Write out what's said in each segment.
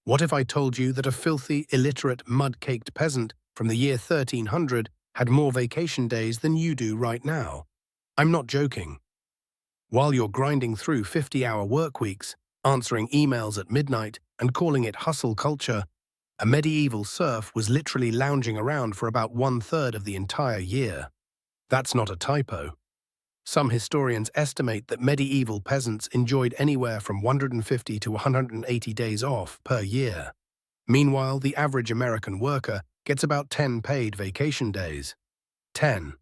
What if I told you that a filthy, illiterate, mud-caked peasant from the year 1300 had more vacation days than you do right now? I'm not joking. While you're grinding through 50-hour work weeks, answering emails at midnight, and calling it hustle culture, a medieval serf was literally lounging around for about one-third of the entire year. That's not a typo. Some historians estimate that medieval peasants enjoyed anywhere from 150 to 180 days off per year. Meanwhile, the average American worker gets about 10 paid vacation days. 10.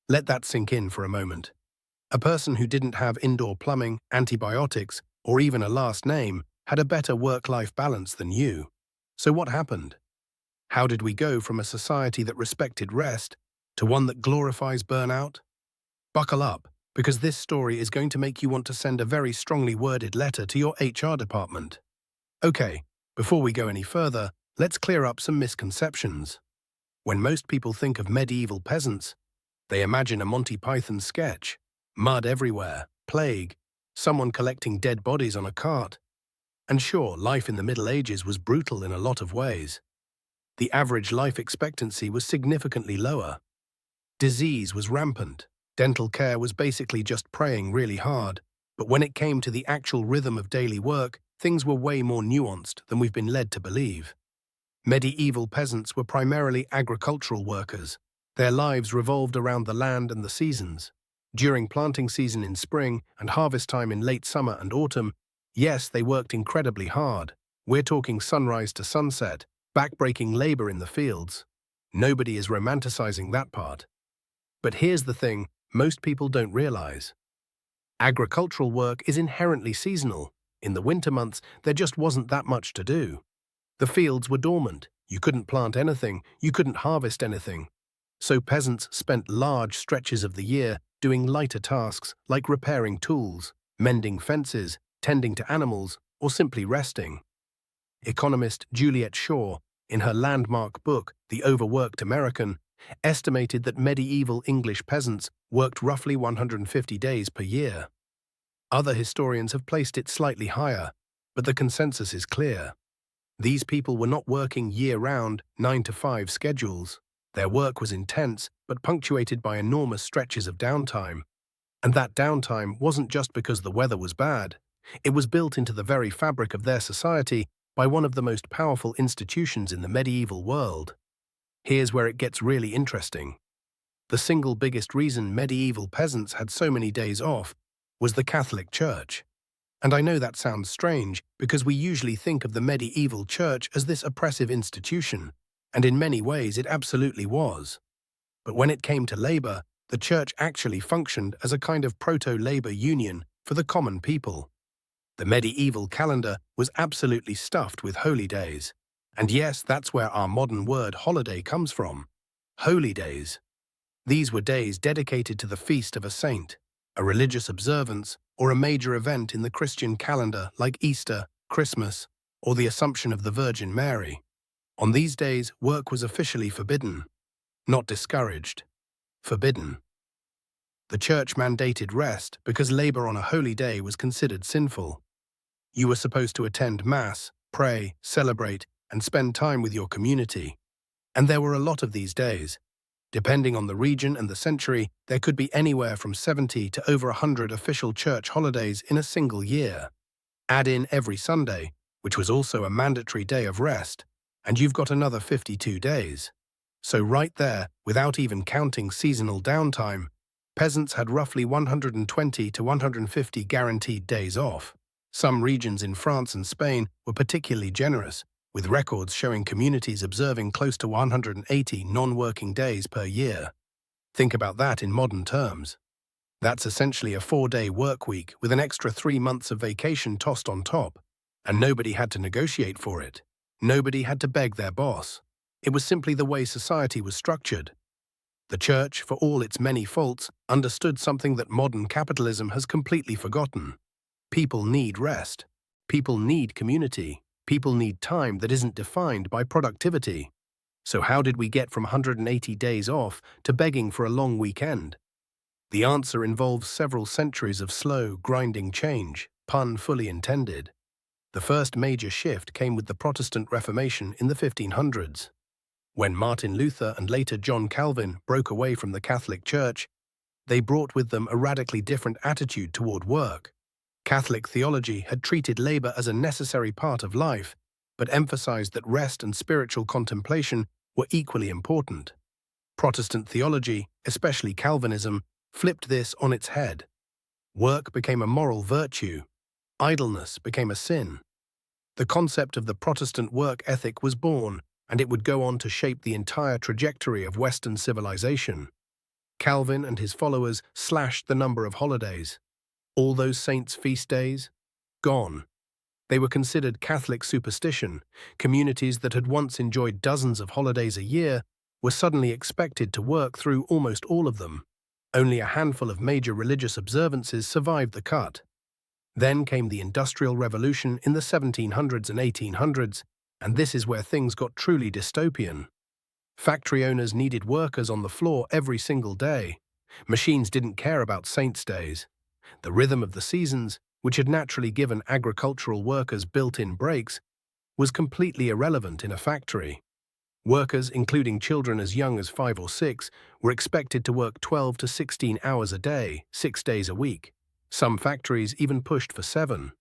Let that sink in for a moment. A person who didn't have indoor plumbing, antibiotics, or even a last name had a better work-life balance than you. So what happened? How did we go from a society that respected rest to one that glorifies burnout? Buckle up, because this story is going to make you want to send a very strongly worded letter to your HR department. Okay, before we go any further, let's clear up some misconceptions. When most people think of medieval peasants, they imagine a Monty Python sketch: mud everywhere, plague, someone collecting dead bodies on a cart. And sure, life in the Middle Ages was brutal in a lot of ways. The average life expectancy was significantly lower. Disease was rampant. Dental care was basically just praying really hard. But when it came to the actual rhythm of daily work, things were way more nuanced than we've been led to believe. Medieval peasants were primarily agricultural workers. Their lives revolved around the land and the seasons. During planting season in spring and harvest time in late summer and autumn, yes, they worked incredibly hard. We're talking sunrise to sunset, backbreaking labor in the fields. Nobody is romanticizing that part. But here's the thing most people don't realize. Agricultural work is inherently seasonal. In the winter months, there just wasn't that much to do. The fields were dormant. You couldn't plant anything. You couldn't harvest anything. So peasants spent large stretches of the year doing lighter tasks like repairing tools, mending fences, tending to animals, or simply resting. Economist Juliet Shaw, in her landmark book, The Overworked American, estimated that medieval English peasants worked roughly 150 days per year. Other historians have placed it slightly higher, but the consensus is clear. These people were not working year-round 9-to-5 schedules. Their work was intense, but punctuated by enormous stretches of downtime. And that downtime wasn't just because the weather was bad. It was built into the very fabric of their society by one of the most powerful institutions in the medieval world. Here's where it gets really interesting. The single biggest reason medieval peasants had so many days off was the Catholic Church. And I know that sounds strange because we usually think of the medieval church as this oppressive institution, and in many ways it absolutely was. But when it came to labor, the church actually functioned as a kind of proto-labor union for the common people. The medieval calendar was absolutely stuffed with holy days. And yes, that's where our modern word holiday comes from. Holy days. These were days dedicated to the feast of a saint, a religious observance, or a major event in the Christian calendar like Easter, Christmas, or the Assumption of the Virgin Mary. On these days, work was officially forbidden. Not discouraged. Forbidden. The church mandated rest because labor on a holy day was considered sinful. You were supposed to attend Mass, pray, celebrate, and spend time with your community. And there were a lot of these days. Depending on the region and the century, there could be anywhere from 70 to over 100 official church holidays in a single year. Add in every Sunday, which was also a mandatory day of rest, and you've got another 52 days. So right there, without even counting seasonal downtime, peasants had roughly 120 to 150 guaranteed days off. Some regions in France and Spain were particularly generous, with records showing communities observing close to 180 non-working days per year. Think about that in modern terms. That's essentially a 4-day work week with an extra 3 months of vacation tossed on top, and nobody had to negotiate for it. Nobody had to beg their boss. It was simply the way society was structured. The church, for all its many faults, understood something that modern capitalism has completely forgotten. People need rest. People need community. People need time that isn't defined by productivity. So how did we get from 180 days off to begging for a long weekend? The answer involves several centuries of slow, grinding change, pun fully intended. The first major shift came with the Protestant Reformation in the 1500s. When Martin Luther and later John Calvin broke away from the Catholic Church, they brought with them a radically different attitude toward work. Catholic theology had treated labor as a necessary part of life, but emphasized that rest and spiritual contemplation were equally important. Protestant theology, especially Calvinism, flipped this on its head. Work became a moral virtue. Idleness became a sin. The concept of the Protestant work ethic was born, and it would go on to shape the entire trajectory of Western civilization. Calvin and his followers slashed the number of holidays. All those saints' feast days? Gone. They were considered Catholic superstition. Communities that had once enjoyed dozens of holidays a year were suddenly expected to work through almost all of them. Only a handful of major religious observances survived the cut. Then came the Industrial Revolution in the 1700s and 1800s, and this is where things got truly dystopian. Factory owners needed workers on the floor every single day. Machines didn't care about saints' days. The rhythm of the seasons, which had naturally given agricultural workers built-in breaks, was completely irrelevant in a factory. Workers, including children as young as 5 or 6, were expected to work 12 to 16 hours a day, 6 days a week. Some factories even pushed for 7.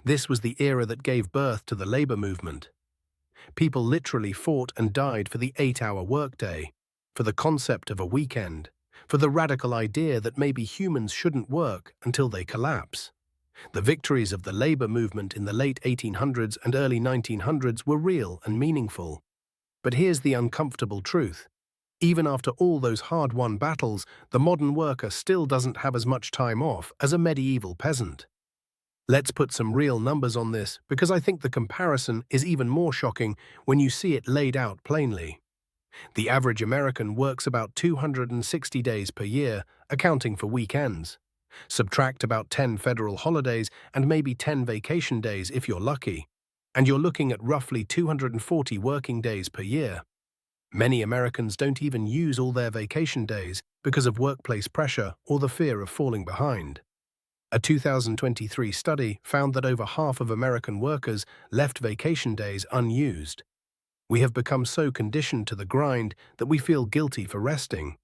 This was the era that gave birth to the labor movement. People literally fought and died for the 8-hour workday, for the concept of a weekend, for the radical idea that maybe humans shouldn't work until they collapse. The victories of the labor movement in the late 1800s and early 1900s were real and meaningful. But here's the uncomfortable truth. Even after all those hard-won battles, the modern worker still doesn't have as much time off as a medieval peasant. Let's put some real numbers on this, because I think the comparison is even more shocking when you see it laid out plainly. The average American works about 260 days per year, accounting for weekends. Subtract about 10 federal holidays and maybe 10 vacation days if you're lucky, and you're looking at roughly 240 working days per year. Many Americans don't even use all their vacation days because of workplace pressure or the fear of falling behind. A 2023 study found that over half of American workers left vacation days unused. We have become so conditioned to the grind that we feel guilty for resting.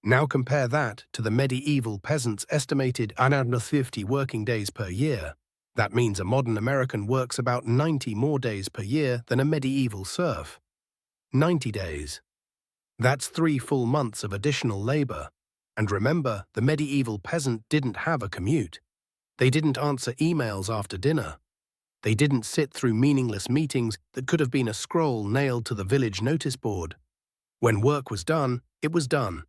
Now compare that to the medieval peasants' estimated 150 working days per year. That means a modern American works about 90 more days per year than a medieval serf. 90 days. That's 3 full months of additional labor. And remember, the medieval peasant didn't have a commute. They didn't answer emails after dinner. They didn't sit through meaningless meetings that could have been a scroll nailed to the village notice board. When work was done, it was done.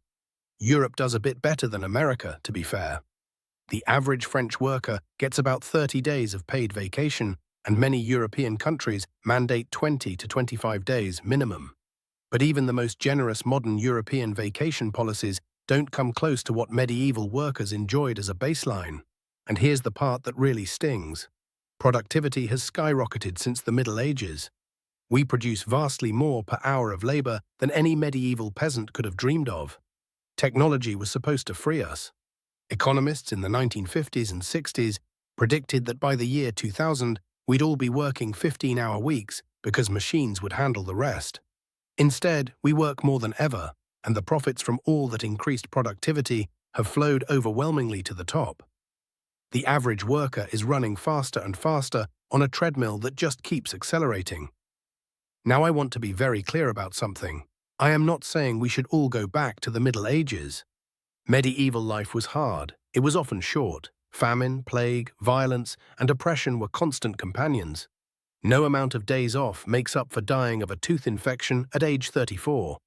Europe does a bit better than America, to be fair. The average French worker gets about 30 days of paid vacation, and many European countries mandate 20 to 25 days minimum. But even the most generous modern European vacation policies don't come close to what medieval workers enjoyed as a baseline. And here's the part that really stings. Productivity has skyrocketed since the Middle Ages. We produce vastly more per hour of labor than any medieval peasant could have dreamed of. Technology was supposed to free us. Economists in the 1950s and 60s predicted that by the year 2000, we'd all be working 15-hour weeks because machines would handle the rest. Instead, we work more than ever, and the profits from all that increased productivity have flowed overwhelmingly to the top. The average worker is running faster and faster on a treadmill that just keeps accelerating. Now I want to be very clear about something. I am not saying we should all go back to the Middle Ages. Medieval life was hard. It was often short. Famine, plague, violence, and oppression were constant companions. No amount of days off makes up for dying of a tooth infection at age 34.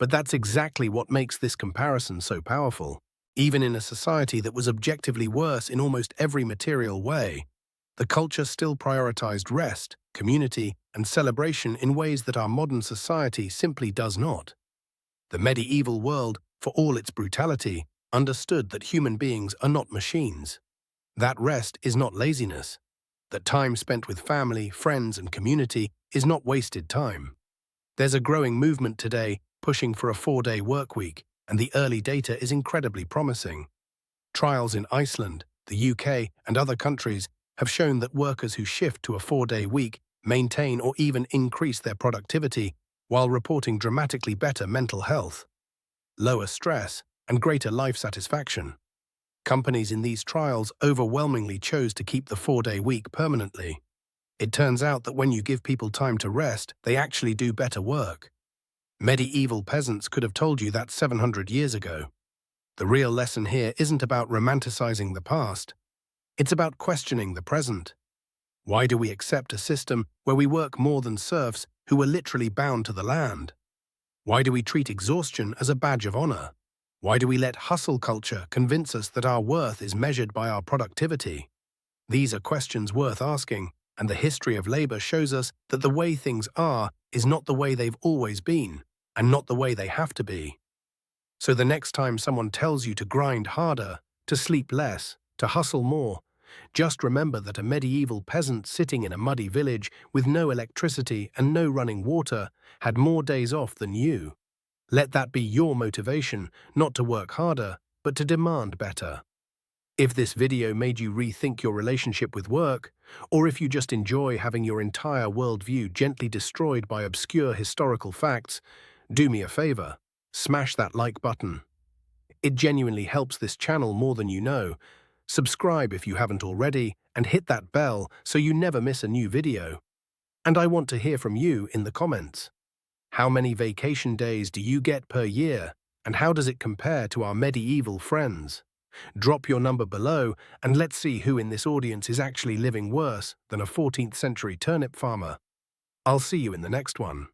But that's exactly what makes this comparison so powerful. Even in a society that was objectively worse in almost every material way, the culture still prioritized rest, community, and celebration in ways that our modern society simply does not. The medieval world, for all its brutality, understood that human beings are not machines. That rest is not laziness. That time spent with family, friends, and community is not wasted time. There's a growing movement today pushing for a 4-day work week, and the early data is incredibly promising. Trials in Iceland, the UK, and other countries have shown that workers who shift to a 4-day week maintain or even increase their productivity while reporting dramatically better mental health, lower stress, and greater life satisfaction. Companies in these trials overwhelmingly chose to keep the 4-day week permanently. It turns out that when you give people time to rest, they actually do better work. Medieval peasants could have told you that 700 years ago. The real lesson here isn't about romanticizing the past. It's about questioning the present. Why do we accept a system where we work more than serfs who are literally bound to the land? Why do we treat exhaustion as a badge of honor? Why do we let hustle culture convince us that our worth is measured by our productivity? These are questions worth asking, and the history of labor shows us that the way things are is not the way they've always been, and not the way they have to be. So the next time someone tells you to grind harder, to sleep less, to hustle more, just remember that a medieval peasant sitting in a muddy village with no electricity and no running water had more days off than you. Let that be your motivation, not to work harder, but to demand better. If this video made you rethink your relationship with work, or if you just enjoy having your entire worldview gently destroyed by obscure historical facts, do me a favor, smash that like button. It genuinely helps this channel more than you know. Subscribe if you haven't already, and hit that bell so you never miss a new video. And I want to hear from you in the comments. How many vacation days do you get per year, and how does it compare to our medieval friends? Drop your number below, and let's see who in this audience is actually living worse than a 14th century turnip farmer. I'll see you in the next one.